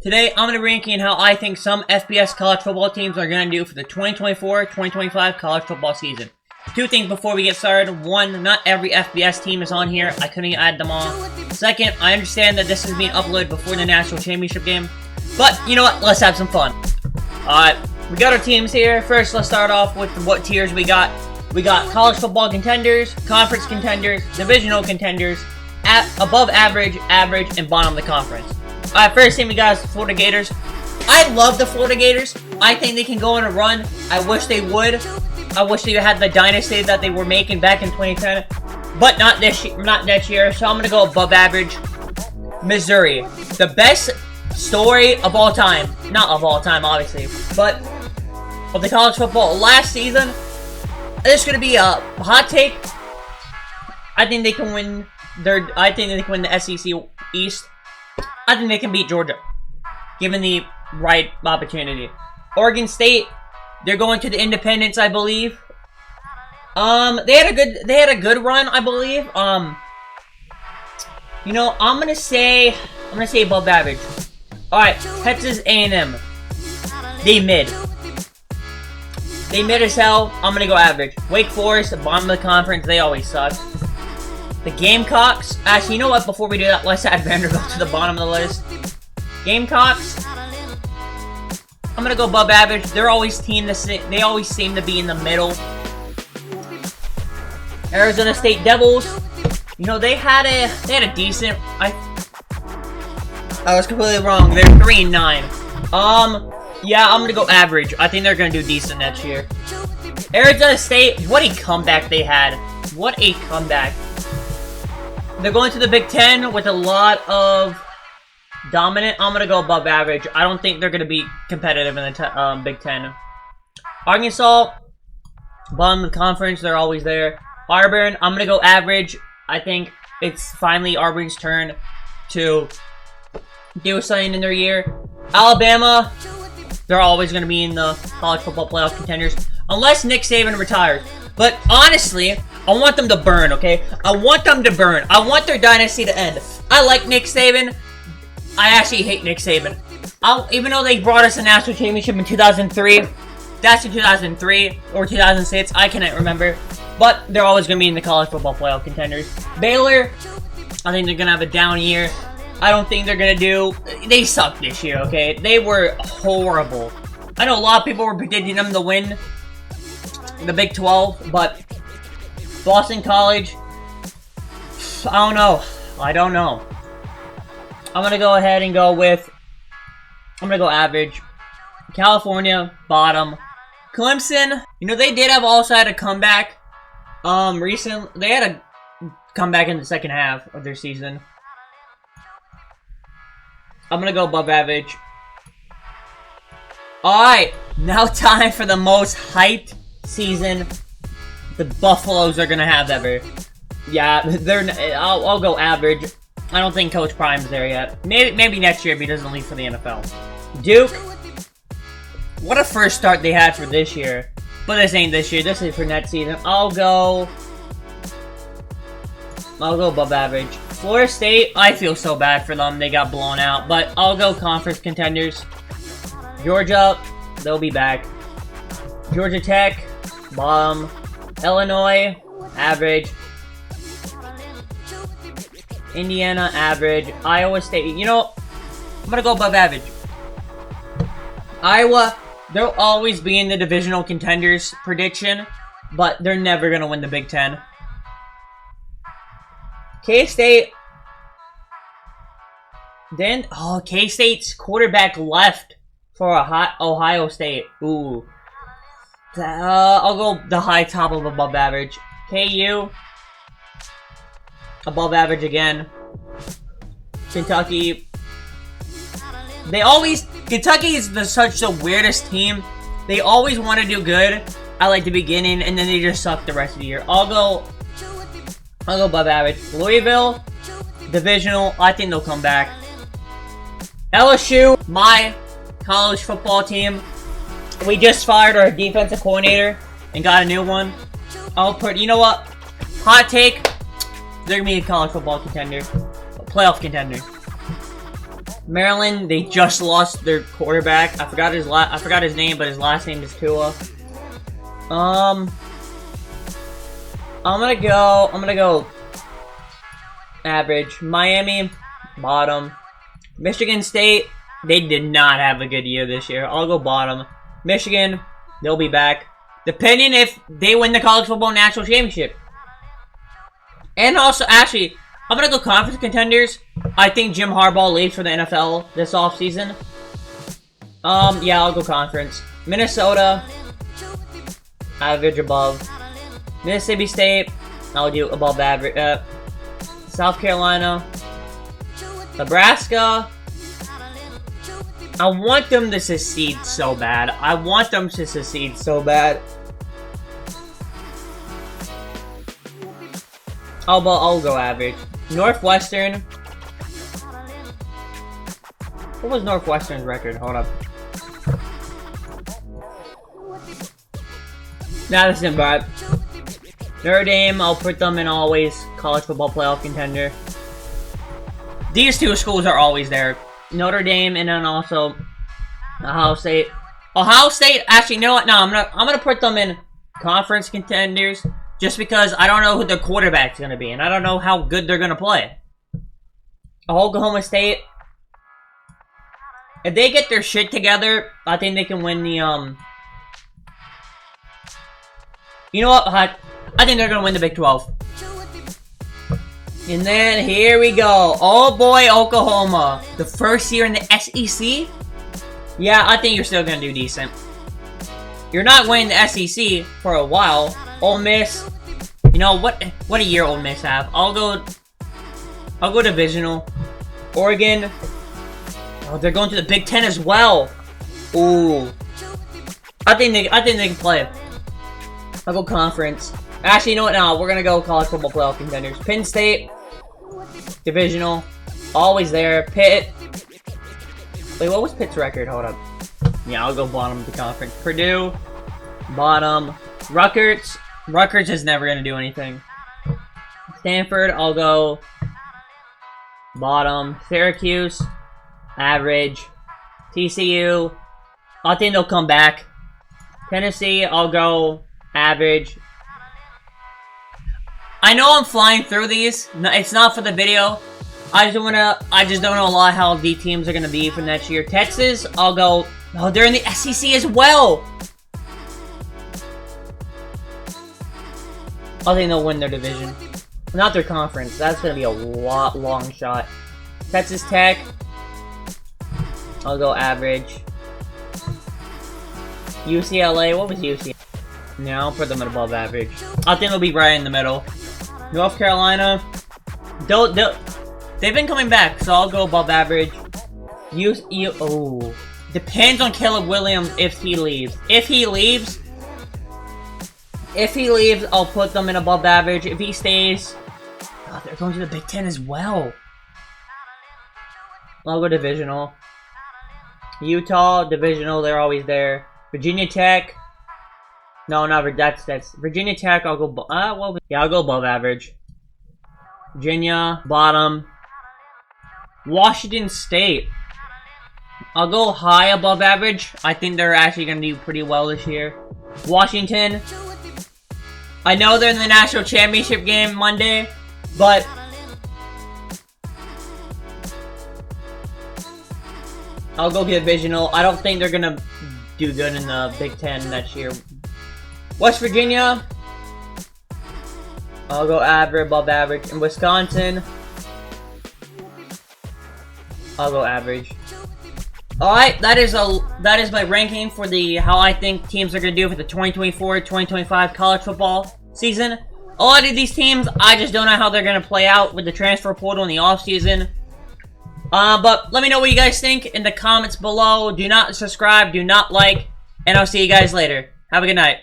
Today, I'm going to be ranking how I think some FBS college football teams are going to do for the 2024-2025 college football season. Two things before we get started. One, not every FBS team is on here. I couldn't add them all. Second, I understand that this is being uploaded before the national championship game. But, you know what? Let's have some fun. Alright, we got our teams here. First, let's start off with what tiers we got. We got college football contenders, conference contenders, divisional contenders, above average, average, and bottom of the conference. Alright, first team we got is the Florida Gators. I love the Florida Gators. I think they can go on a run. I wish they would. I wish they had the dynasty that they were making back in 2010. But not this year, so I'm going to go above average. Missouri. The best story of all time. Not of all time, obviously. But of the college football last season. This is going to be a hot take. I think they can win I think they can win the SEC East. I think they can beat Georgia, given the right opportunity. Oregon State, they're going to the Independence, I believe. They had a good run, I believe. You know, I'm gonna say above average. All right, Texas A&M, they mid as hell. I'm gonna go average. Wake Forest, the bottom of the conference, they always suck. The Gamecocks, actually, you know what? Before we do that, let's add Vanderbilt to the bottom of the list. Gamecocks, I'm gonna go above average. They're always they always seem to be in the middle. Arizona State Devils, you know, they had a decent. I was completely wrong. They're 3-9. Yeah, I'm gonna go average. I think they're gonna do decent next year. Arizona State, what a comeback they had. What a comeback. They're going to the Big Ten with a lot of dominant. I'm going to go above average. I don't think they're going to be competitive in the Big Ten. Arkansas, bottom of the conference. They're always there. Auburn, I'm going to go average. I think it's finally Auburn's turn to do something in their year. Alabama, they're always going to be in the college football playoff contenders. Unless Nick Saban retires. But honestly, I want them to burn, okay? I want them to burn. I want their dynasty to end. I like Nick Saban. I actually hate Nick Saban. Even though they brought us a national championship in 2003. That's in 2003 or 2006. I cannot remember. But they're always going to be in the college football playoff contenders. Baylor, I think they're going to have a down year. I don't think they're going to do... They sucked this year, okay? They were horrible. I know a lot of people were predicting them to win the Big 12, but Boston College, I don't know. I'm going to go ahead and go with, I'm going to go average. California, bottom. Clemson, you know, they did have also had a comeback. Recently, they had a comeback in the second half of their season. I'm going to go above average. Alright, now time for the most hyped season the Buffaloes are gonna have ever. Yeah, I'll go average. I don't think Coach Prime's there yet. Maybe next year if he doesn't leave for the NFL. Duke, what a first start they had for this year. But this ain't this year. This is for next season. I'll go above average. Florida State, I feel so bad for them. They got blown out. But I'll go conference contenders. Georgia, they'll be back. Georgia Tech, bottom. Illinois, average. Indiana, average. Iowa State, you know, I'm gonna go above average. Iowa, they'll always be in the divisional contenders prediction, but they're never gonna win the Big Ten. K-State, K-State's quarterback left for Ohio State. Ooh. I'll go the high top of above average. KU, above average again. Kentucky, Kentucky is such the weirdest team. They always want to do good at like the beginning, and then they just suck the rest of the year. I'll go above average. Louisville, divisional. I think they'll come back. LSU, my college football team. We just fired our defensive coordinator and got a new one. You know what? Hot take. They're going to be a college football contender. A playoff contender. Maryland, they just lost their quarterback. I forgot his name, but his last name is Tua. I'm gonna go average. Miami, bottom. Michigan State, they did not have a good year this year. I'll go bottom. Michigan, they'll be back. Depending if they win the college football national championship. And also, actually, I'm gonna go conference contenders. I think Jim Harbaugh leaves for the NFL this offseason. Yeah, I'll go conference. Minnesota, average above. Mississippi State, I'll do above average. South Carolina, Nebraska. I want them to succeed so bad. I'll go average. Northwestern. What was Northwestern's record? Hold up. Nah, this isn't bad. Notre Dame, I'll put them in always college football playoff contender. These two schools are always there. Notre Dame and then also Ohio State. Ohio State, actually, you know what? No, I'm gonna put them in conference contenders just because I don't know who the quarterback's gonna be and I don't know how good they're gonna play. Oklahoma State, if they get their shit together, I think they can win the You know what? I think they're gonna win the Big 12. And then here we go. Oh boy, Oklahoma. The first year in the SEC? Yeah, I think you're still gonna do decent. You're not winning the SEC for a while. Ole Miss. You know what a year Ole Miss have. I'll go divisional. Oregon. Oh, they're going to the Big Ten as well. Ooh. I think they can play. I'll go conference. Actually, you know what? No, we're gonna go college football playoff contenders. Penn State, divisional, always there. Pitt. Wait, what was Pitt's record? Hold up. Yeah, I'll go bottom of the conference. Purdue, bottom. Rutgers. Rutgers is never gonna do anything. Stanford, I'll go bottom. Syracuse, average. TCU, I think they'll come back. Tennessee, I'll go average. I know I'm flying through these. No, it's not for the video. I just don't know a lot how the teams are gonna be for next year. Texas, I'll go. Oh, they're in the SEC as well. I think they'll win their division, not their conference. That's gonna be a long shot. Texas Tech, I'll go average. UCLA, what was UCLA? Yeah, I'll put them at above average. I think they'll be right in the middle. North Carolina, they've been coming back, so I'll go above average. Oh, depends on Caleb Williams if he leaves. If he leaves, I'll put them in above average. If he stays, oh, they're going to the Big Ten as well. I'll go divisional. Utah, divisional, they're always there. Virginia Tech. No, that's Virginia Tech. I'll go. I'll go above average. Virginia, bottom. Washington State. I'll go high above average. I think they're actually gonna do pretty well this year. Washington. I know they're in the national championship game Monday, but I'll go divisional. I don't think they're gonna do good in the Big Ten next year. West Virginia, I'll go average, above average. In Wisconsin, I'll go average. Alright, that is my ranking for how I think teams are going to do for the 2024-2025 college football season. A lot of these teams, I just don't know how they're going to play out with the transfer portal in the offseason. But let me know what you guys think in the comments below. Do not subscribe, do not like, and I'll see you guys later. Have a good night.